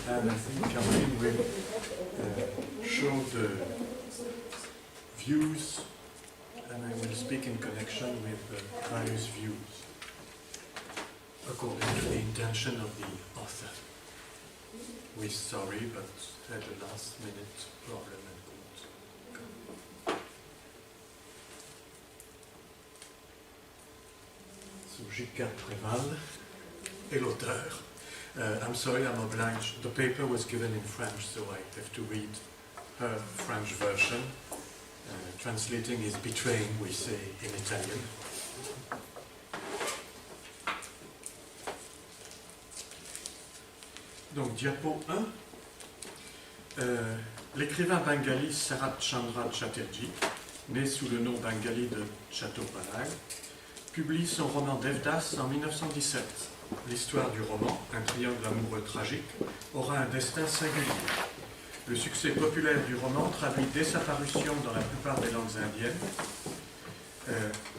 And I think Caroline will show the views, and I will speak in connection with various views, according to the intention of the author. We're sorry, but at the last minute problem and good. So J.K. Préval est l'auteur. I'm sorry, I'm obliged. The paper was given in French, so I have to read her French version. Translating is betraying, we say in Italian. Donc, diapo 1. L'écrivain bengali Sarat Chandra Chatterjee, né sous le nom bengali de Chattopadhyay, publie son roman Devdas en 1917. L'histoire du roman, un triangle amoureux tragique, aura un destin singulier. Le succès populaire du roman traduit dès sa parution dans la plupart des langues indiennes.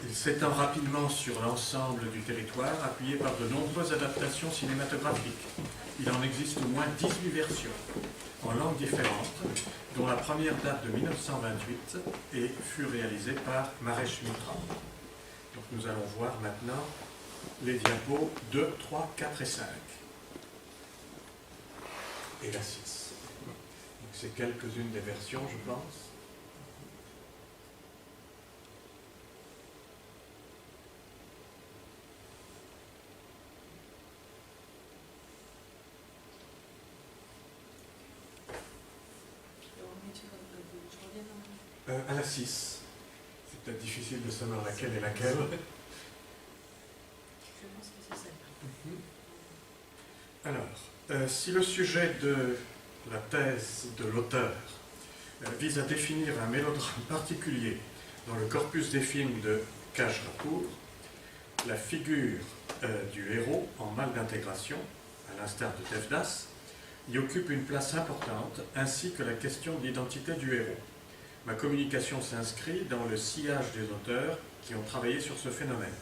Il s'étend rapidement sur l'ensemble du territoire, appuyé par de nombreuses adaptations cinématographiques. Il en existe au moins 18 versions, en langues différentes, dont la première date de 1928 et fut réalisée par Maresh Mitra. Donc nous allons voir maintenant les diapos 2, 3, 4 et 5. Et la 6. Donc c'est quelques-unes des versions, je pense. À la 6. C'est peut-être difficile de savoir laquelle est laquelle. Alors, si le sujet de la thèse de l'auteur vise à définir un mélodrame particulier dans le corpus des films de Kaj Kapoor, la figure du héros en mal d'intégration, à l'instar de Devdas, y occupe une place importante, ainsi que la question de l'identité du héros. Ma communication s'inscrit dans le sillage des auteurs qui ont travaillé sur ce phénomène.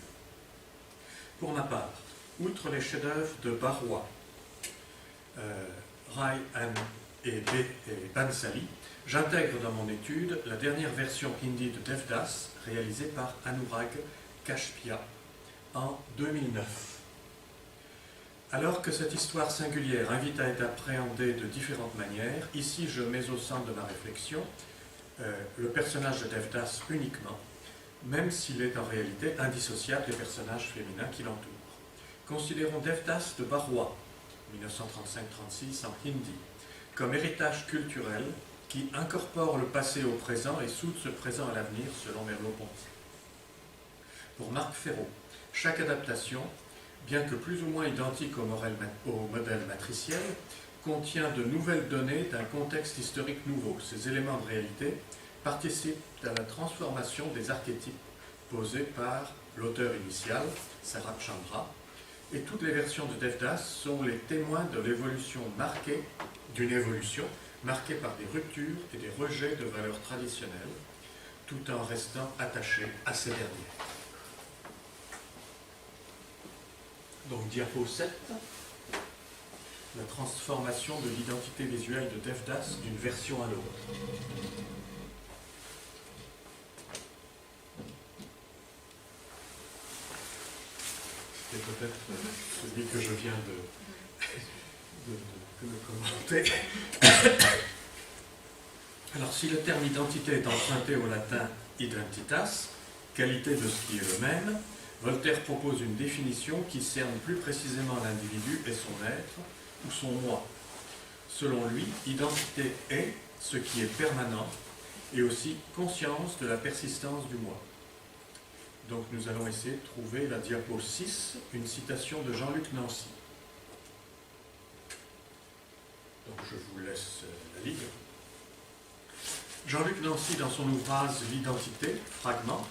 Pour ma part, outre les chefs-d'œuvre de Barua, Rai et Bansali, j'intègre dans mon étude la dernière version hindi de Devdas, réalisée par Anurag Kashpia en 2009. Alors que cette histoire singulière invite à être appréhendée de différentes manières, ici je mets au centre de ma réflexion le personnage de Devdas uniquement, même s'il est en réalité indissociable des personnages féminins qui l'entourent. Considérons Devdas de Barua, 1935-36 en hindi, comme héritage culturel qui incorpore le passé au présent et soude ce présent à l'avenir, selon Merleau-Ponty. Pour Marc Ferraud, chaque adaptation, bien que plus ou moins identique au modèle matriciel, contient de nouvelles données d'un contexte historique nouveau. Ces éléments de réalité participent à la transformation des archétypes posés par l'auteur initial, Sarat Chandra, et toutes les versions de Devdas sont les témoins de l'évolution marquée, d'une évolution marquée par des ruptures et des rejets de valeurs traditionnelles, tout en restant attachés à ces dernières. Donc, diapo 7. La transformation de l'identité visuelle de Devdas d'une version à l'autre. C'était peut-être celui que je viens de commenter. Alors, si le terme identité est emprunté au latin identitas, qualité de ce qui est le même, Voltaire propose une définition qui cerne plus précisément l'individu et son être, ou son moi. Selon lui, identité est ce qui est permanent et aussi conscience de la persistance du moi. Donc nous allons essayer de trouver la diapo 6, une citation de Jean-Luc Nancy. Donc je vous laisse la lire. Jean-Luc Nancy, dans son ouvrage L'identité, fragment,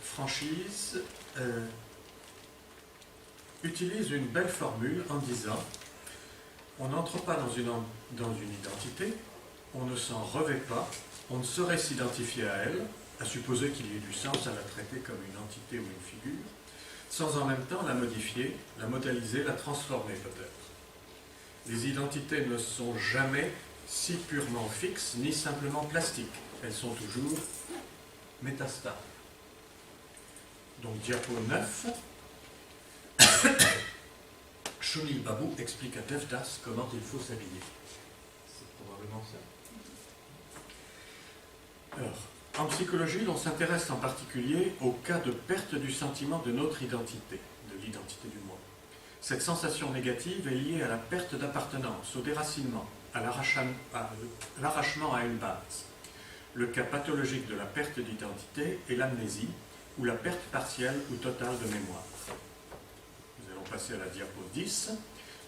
franchise, utilise une belle formule en disant « On n'entre pas dans une identité, on ne s'en revêt pas, on ne saurait s'identifier à elle, à supposer qu'il y ait du sens à la traiter comme une entité ou une figure, sans en même temps la modifier, la modéliser, la transformer peut-être. Les identités ne sont jamais si purement fixes, ni simplement plastiques. Elles sont toujours métastables. Donc, diapo 9. Shonil Babu explique à Devdas comment il faut s'habiller. C'est probablement ça. Alors, en psychologie, l'on s'intéresse en particulier au cas de perte du sentiment de notre identité, de l'identité du moi. Cette sensation négative est liée à la perte d'appartenance, au déracinement, à l'arrachement à une base. Le cas pathologique de la perte d'identité est l'amnésie, ou la perte partielle ou totale de mémoire. Nous allons passer à la diapo 10,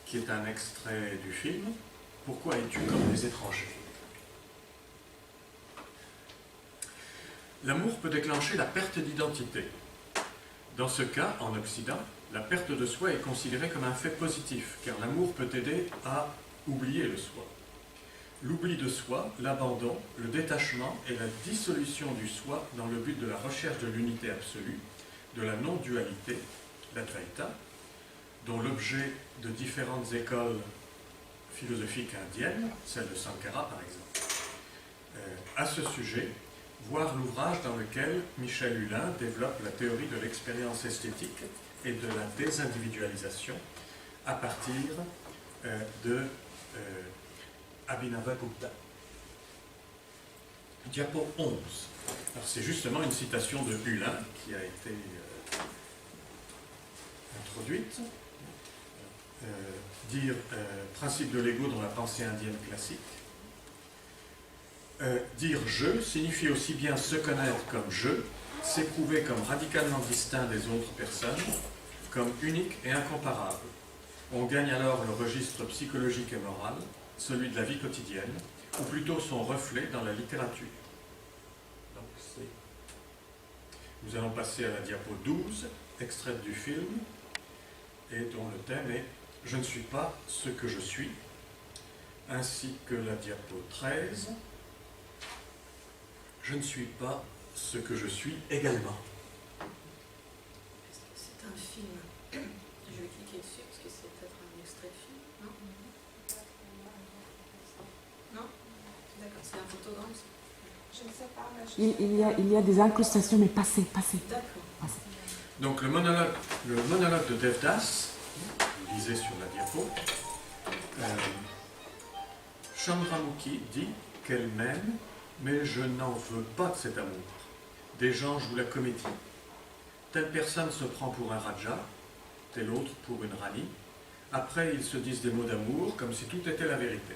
qui est un extrait du film « Pourquoi es-tu comme les étrangers ?» L'amour peut déclencher la perte d'identité. Dans ce cas, en Occident, la perte de soi est considérée comme un fait positif, car l'amour peut aider à oublier le soi. L'oubli de soi, l'abandon, le détachement et la dissolution du soi dans le but de la recherche de l'unité absolue, de la non-dualité, l'Advaita, dont l'objet de différentes écoles philosophiques indiennes, celle de Sankara par exemple. À ce sujet, voir l'ouvrage dans lequel Michel Hulin développe la théorie de l'expérience esthétique et de la désindividualisation à partir de Abhinavagupta. Diapo 11. Alors c'est justement une citation de Hulin qui a été introduite. Principe de l'ego dans la pensée indienne classique. Dire « je » signifie aussi bien se connaître comme « je », s'éprouver comme radicalement distinct des autres personnes, comme unique et incomparable. On gagne alors le registre psychologique et moral, celui de la vie quotidienne, ou plutôt son reflet dans la littérature. Donc, nous allons passer à la diapo 12, extraite du film, et dont le thème est « Je ne suis pas ce que je suis », ainsi que la diapo 13, « Je ne suis pas ce que je suis également ». Est-ce que c'est un film? Je vais cliquer dessus, parce que c'est peut-être un extrait de film, non? Non? D'accord, c'est un photogramme, ça? Je ne sais pas. Il y a des incrustations, mais passez. D'accord. Donc le monologue de Devdas, vous lisez sur la diapo, Chandramukhi dit qu'elle m'aime, mais je n'en veux pas de cet amour. Des gens jouent la comédie. Telle personne se prend pour un raja, telle autre pour une rani. Après, ils se disent des mots d'amour comme si tout était la vérité.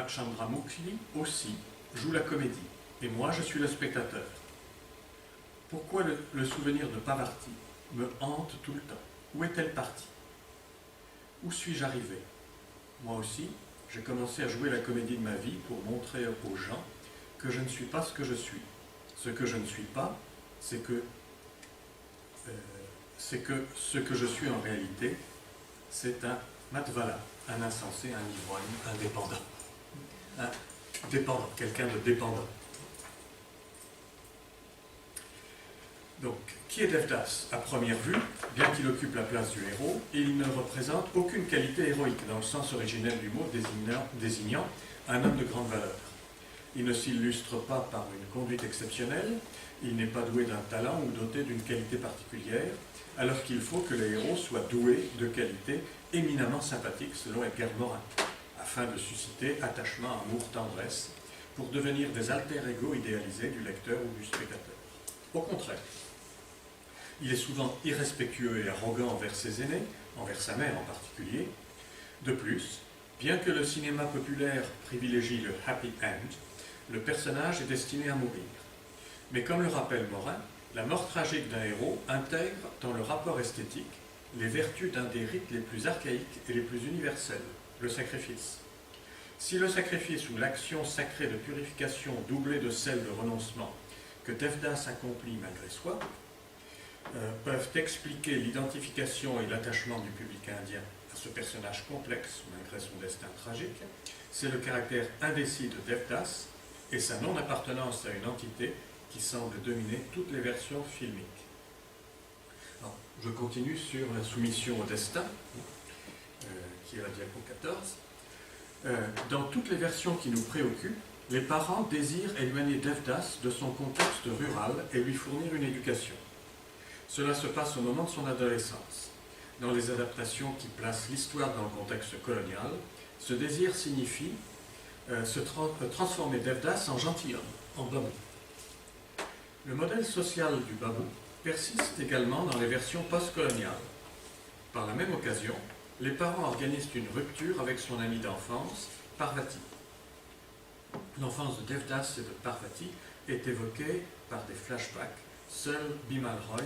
Chandramukhi aussi joue la comédie, et moi je suis le spectateur. Pourquoi le souvenir de Pavarti me hante tout le temps? Où est-elle partie? Où suis-je arrivé? Moi aussi, j'ai commencé à jouer la comédie de ma vie pour montrer aux gens que je ne suis pas ce que je suis. Ce que je ne suis pas, c'est que ce que je suis en réalité, c'est un matvala, un insensé, un ivrogne, un dépendant. Un dépendant, quelqu'un de dépendant. Donc, qui est Devdas? À première vue, bien qu'il occupe la place du héros, il ne représente aucune qualité héroïque dans le sens originel du mot désignant un homme de grande valeur. Il ne s'illustre pas par une conduite exceptionnelle, il n'est pas doué d'un talent ou doté d'une qualité particulière, alors qu'il faut que les héros soient doués de qualités éminemment sympathiques selon Edgar Morin, afin de susciter attachement, amour, tendresse, pour devenir des alter-ego idéalisés du lecteur ou du spectateur. Au contraire, il est souvent irrespectueux et arrogant envers ses aînés, envers sa mère en particulier. De plus, bien que le cinéma populaire privilégie le happy end, le personnage est destiné à mourir. Mais comme le rappelle Morin, la mort tragique d'un héros intègre dans le rapport esthétique les vertus d'un des rites les plus archaïques et les plus universels, le sacrifice. Si le sacrifice ou l'action sacrée de purification doublée de celle de renoncement que Devdas accomplit malgré soi, peuvent expliquer l'identification et l'attachement du public indien à ce personnage complexe malgré son destin tragique, c'est le caractère indécis de Devdas et sa non-appartenance à une entité qui semble dominer toutes les versions filmiques. Alors, je continue sur la soumission au destin. qui est la diapo 14. Dans toutes les versions qui nous préoccupent, les parents désirent éloigner Devdas de son contexte rural et lui fournir une éducation. Cela se passe au moment de son adolescence. Dans les adaptations qui placent l'histoire dans le contexte colonial, ce désir signifie transformer Devdas en gentilhomme, en babou. Le modèle social du babou persiste également dans les versions post-coloniales. Par la même occasion, les parents organisent une rupture avec son ami d'enfance, Parvati. L'enfance de Devdas et de Parvati est évoquée par des flashbacks. Seul Bimal Roy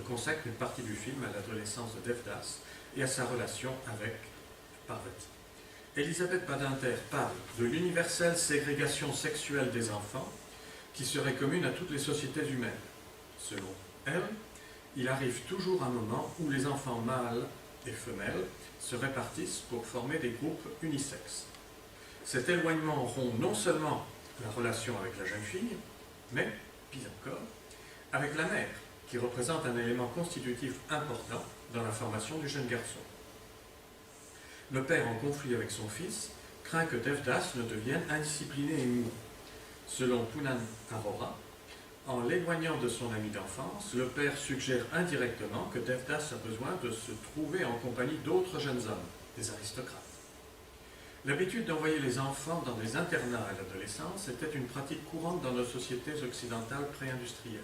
consacre une partie du film à l'adolescence de Devdas et à sa relation avec Parvati. Elisabeth Badinter parle de l'universelle ségrégation sexuelle des enfants qui serait commune à toutes les sociétés humaines. Selon elle, il arrive toujours un moment où les enfants mâles et femelles se répartissent pour former des groupes unisexes. Cet éloignement rompt non seulement la relation avec la jeune fille, mais, pis encore, avec la mère, qui représente un élément constitutif important dans la formation du jeune garçon. Le père, en conflit avec son fils, craint que Devdas ne devienne indiscipliné et mou. Selon Poonam Arora, en l'éloignant de son ami d'enfance, le père suggère indirectement que Devdas a besoin de se trouver en compagnie d'autres jeunes hommes, des aristocrates. L'habitude d'envoyer les enfants dans des internats à l'adolescence était une pratique courante dans nos sociétés occidentales pré-industrielles.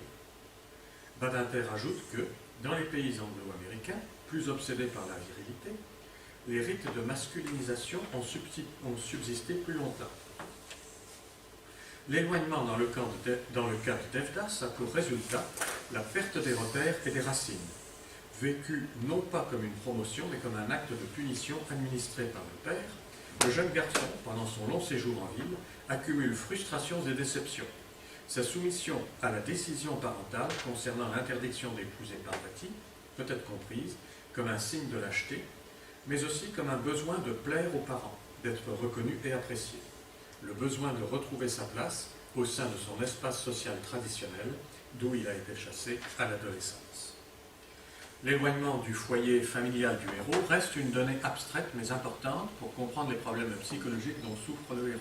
Badinter ajoute que, dans les pays anglo-américains, plus obsédés par la virilité, les rites de masculinisation ont subsisté plus longtemps. L'éloignement dans le cas de Devdas a pour résultat la perte des repères et des racines, vécu non pas comme une promotion, mais comme un acte de punition administré par le père. Le jeune garçon, pendant son long séjour en ville, accumule frustrations et déceptions. Sa soumission à la décision parentale concernant l'interdiction d'épouser Parvati peut être comprise comme un signe de lâcheté, mais aussi comme un besoin de plaire aux parents, d'être reconnu et apprécié. Le besoin de retrouver sa place au sein de son espace social traditionnel, d'où il a été chassé à l'adolescence. L'éloignement du foyer familial du héros reste une donnée abstraite mais importante pour comprendre les problèmes psychologiques dont souffre le héros.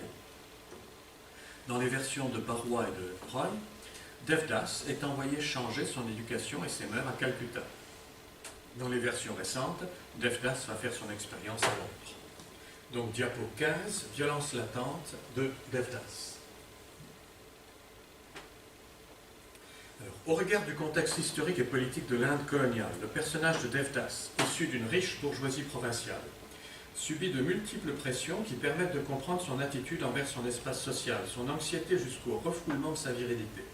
Dans les versions de Barua et de Roy, Devdas est envoyé changer son éducation et ses mœurs à Calcutta. Dans les versions récentes, Devdas va faire son expérience à Londres. Donc diapo 15, violence latente de Devdas. Alors, au regard du contexte historique et politique de l'Inde coloniale, le personnage de Devdas, issu d'une riche bourgeoisie provinciale, subit de multiples pressions qui permettent de comprendre son attitude envers son espace social, son anxiété jusqu'au refoulement de sa virilité.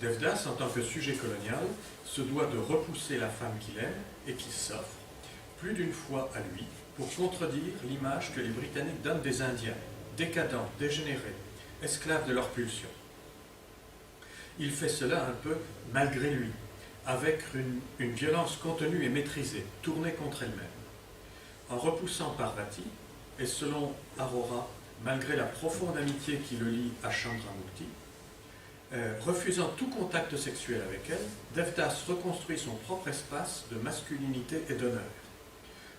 Devdas, en tant que sujet colonial, se doit de repousser la femme qu'il aime et qui s'offre, plus d'une fois à lui, pour contredire l'image que les Britanniques donnent des Indiens, décadents, dégénérés, esclaves de leurs pulsions. Il fait cela un peu malgré lui, avec une violence contenue et maîtrisée, tournée contre elle-même. En repoussant Parvati, et selon Arora, malgré la profonde amitié qui le lie à Chandramukti, refusant tout contact sexuel avec elle, Devdas reconstruit son propre espace de masculinité et d'honneur.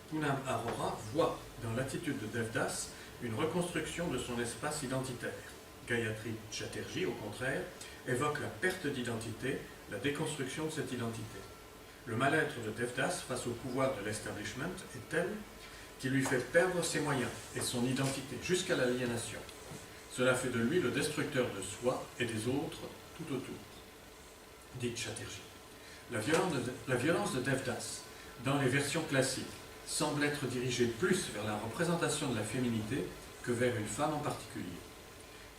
Poonam Arora voit dans l'attitude de Devdas une reconstruction de son espace identitaire. Gayatri Chatterjee, au contraire, évoque la perte d'identité, la déconstruction de cette identité. Le mal-être de Devdas face au pouvoir de l'establishment est tel qu'il lui fait perdre ses moyens et son identité jusqu'à l'aliénation. Cela fait de lui le destructeur de soi et des autres tout autour. Dit Chatterjee. La violence de Devdas, dans les versions classiques, semble être dirigée plus vers la représentation de la féminité que vers une femme en particulier.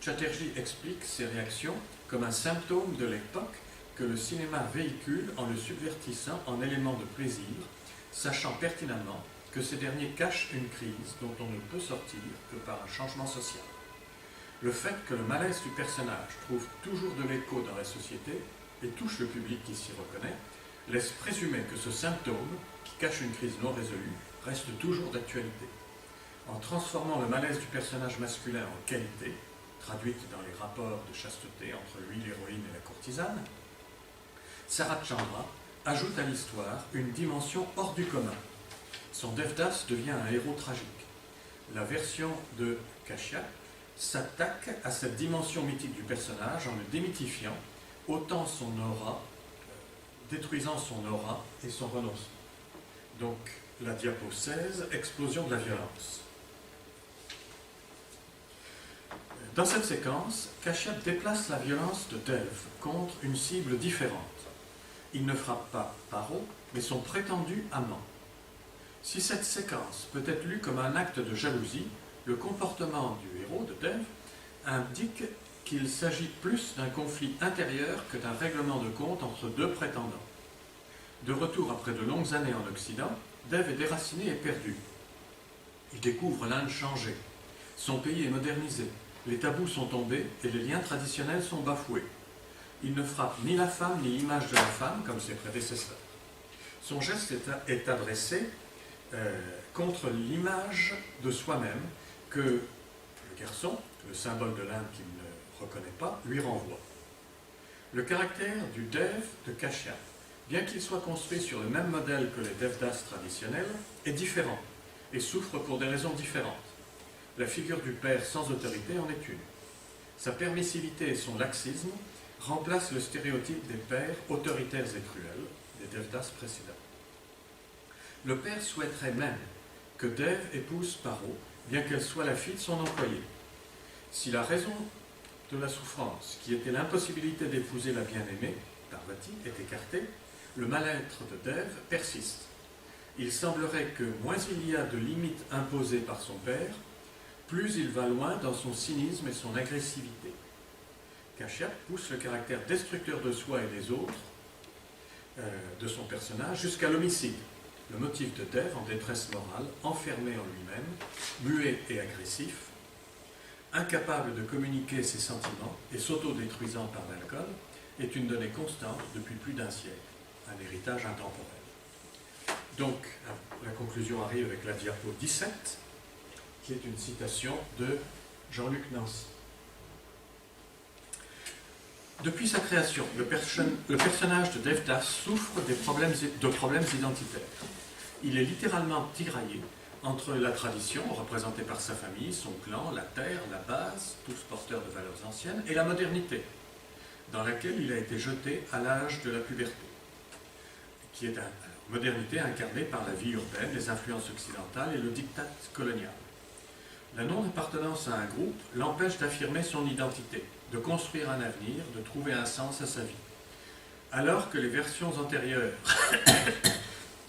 Chatterjee explique ces réactions comme un symptôme de l'époque que le cinéma véhicule en le subvertissant en élément de plaisir, sachant pertinemment que ces derniers cachent une crise dont on ne peut sortir que par un changement social. Le fait que le malaise du personnage trouve toujours de l'écho dans la société et touche le public qui s'y reconnaît, laisse présumer que ce symptôme, qui cache une crise non résolue, reste toujours d'actualité. En transformant le malaise du personnage masculin en qualité, traduite dans les rapports de chasteté entre lui, l'héroïne et la courtisane, Sarat Chandra ajoute à l'histoire une dimension hors du commun. son Devdas devient un héros tragique. La version de Kashyap s'attaque à cette dimension mythique du personnage en le démythifiant, ôtant son aura, détruisant son aura et son renoncement. Donc, la diapo 16, explosion de la violence. Dans cette séquence, Kashyap déplace la violence de Dev contre une cible différente. Il ne frappe pas Paro, mais son prétendu amant. Si cette séquence peut être lue comme un acte de jalousie, le comportement du héros de Dev indique qu'il s'agit plus d'un conflit intérieur que d'un règlement de compte entre deux prétendants. De retour après de longues années en Occident, Dev est déraciné et perdu. Il découvre l'Inde changée. Son pays est modernisé. Les tabous sont tombés et les liens traditionnels sont bafoués. Il ne frappe ni la femme ni l'image de la femme comme ses prédécesseurs. Son geste est adressé contre l'image de soi-même que le garçon, le symbole de l'Inde qu'il ne reconnaît pas, lui renvoie. Le caractère du Dev de Kashyap, bien qu'il soit construit sur le même modèle que les Devdas traditionnels, est différent et souffre pour des raisons différentes. La figure du père sans autorité en est une. Sa permissivité et son laxisme remplacent le stéréotype des pères autoritaires et cruels des Devdas précédents. Le père souhaiterait même que Dev épouse Paro, bien qu'elle soit la fille de son employé. Si la raison de la souffrance, qui était l'impossibilité d'épouser la bien-aimée, Parvati, est écartée, le mal-être de Dev persiste. Il semblerait que moins il y a de limites imposées par son père, plus il va loin dans son cynisme et son agressivité. Kashyap pousse le caractère destructeur de soi et des autres de son personnage jusqu'à l'homicide. Le motif de Dev en détresse morale, enfermé en lui-même, muet et agressif, incapable de communiquer ses sentiments et s'auto-détruisant par l'alcool, est une donnée constante depuis plus d'un siècle, un héritage intemporel. Donc, la conclusion arrive avec la diapo 17, qui est une citation de Jean-Luc Nancy. Depuis sa création, le personnage de Devdas souffre de problèmes identitaires. Il est littéralement tiraillé entre la tradition, représentée par sa famille, son clan, la terre, la base, tous porteurs de valeurs anciennes, et la modernité, dans laquelle il a été jeté à l'âge de la puberté, qui est une modernité incarnée par la vie urbaine, les influences occidentales et le diktat colonial. La non-appartenance à un groupe l'empêche d'affirmer son identité, de construire un avenir, de trouver un sens à sa vie. Alors que les versions antérieures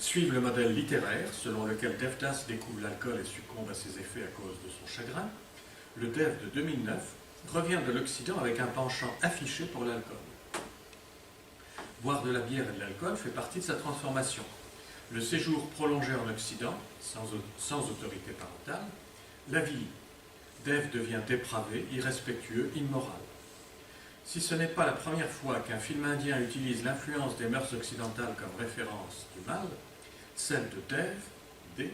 suivent le modèle littéraire, selon lequel Devdas découvre l'alcool et succombe à ses effets à cause de son chagrin, le Dev de 2009 revient de l'Occident avec un penchant affiché pour l'alcool. Boire de la bière et de l'alcool fait partie de sa transformation. Le séjour prolongé en Occident, sans autorité parentale, la vie. Dev devient dépravé, irrespectueux, immoral. Si ce n'est pas la première fois qu'un film indien utilise l'influence des mœurs occidentales comme référence du mal, celle de Dev, D,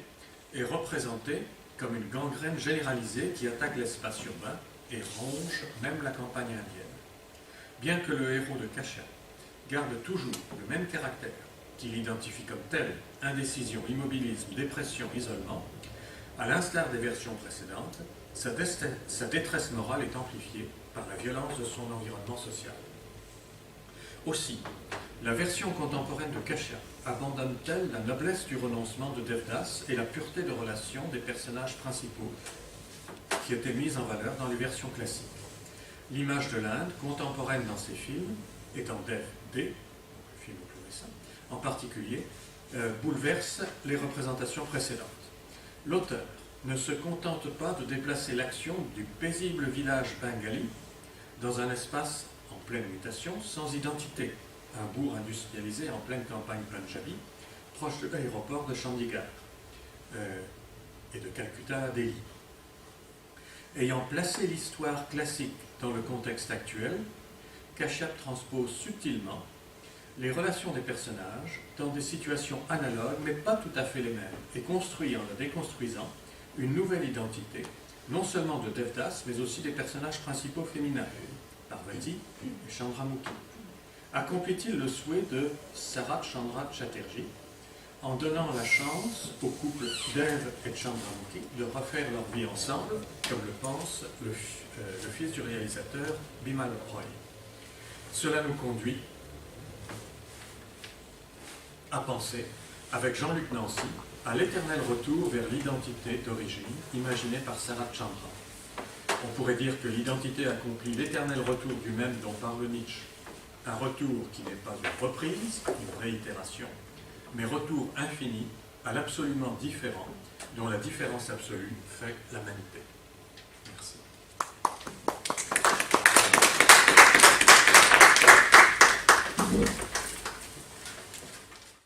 est représentée comme une gangrène généralisée qui attaque l'espace urbain et ronge même la campagne indienne. Bien que le héros de Kashyap garde toujours le même caractère, qu'il identifie comme tel, indécision, immobilisme, dépression, isolement, à l'instar des versions précédentes, sa détresse morale est amplifiée par la violence de son environnement social. Aussi, la version contemporaine de Kashyap abandonne-t-elle la noblesse du renoncement de Devdas et la pureté de relation des personnages principaux qui étaient mises en valeur dans les versions classiques. L'image de l'Inde, contemporaine dans ces films, étant Dev D, le film le plus récent, en particulier, bouleverse les représentations précédentes. L'auteur ne se contente pas de déplacer l'action du paisible village bengali dans un espace en pleine mutation, sans identité, un bourg industrialisé en pleine campagne punjabi, proche de l'aéroport de Chandigarh et de Calcutta à Delhi. Ayant placé l'histoire classique dans le contexte actuel, Kashyap transpose subtilement les relations des personnages dans des situations analogues, mais pas tout à fait les mêmes, et construit en la déconstruisant une nouvelle identité, non seulement de Devdas, mais aussi des personnages principaux féminins, Parvati et Chandramukhi. Accomplit-il le souhait de Sarat Chandra Chatterjee en donnant la chance au couple Dev et Chandramukhi de refaire leur vie ensemble, comme le pense le fils du réalisateur Bimal Roy. Cela nous conduit à penser, avec Jean-Luc Nancy, à l'éternel retour vers l'identité d'origine imaginée par Sarat Chandra. On pourrait dire que l'identité accomplit l'éternel retour du même dont parle Nietzsche, un retour qui n'est pas une reprise, une réitération, mais retour infini à l'absolument différent, dont la différence absolue fait l'humanité.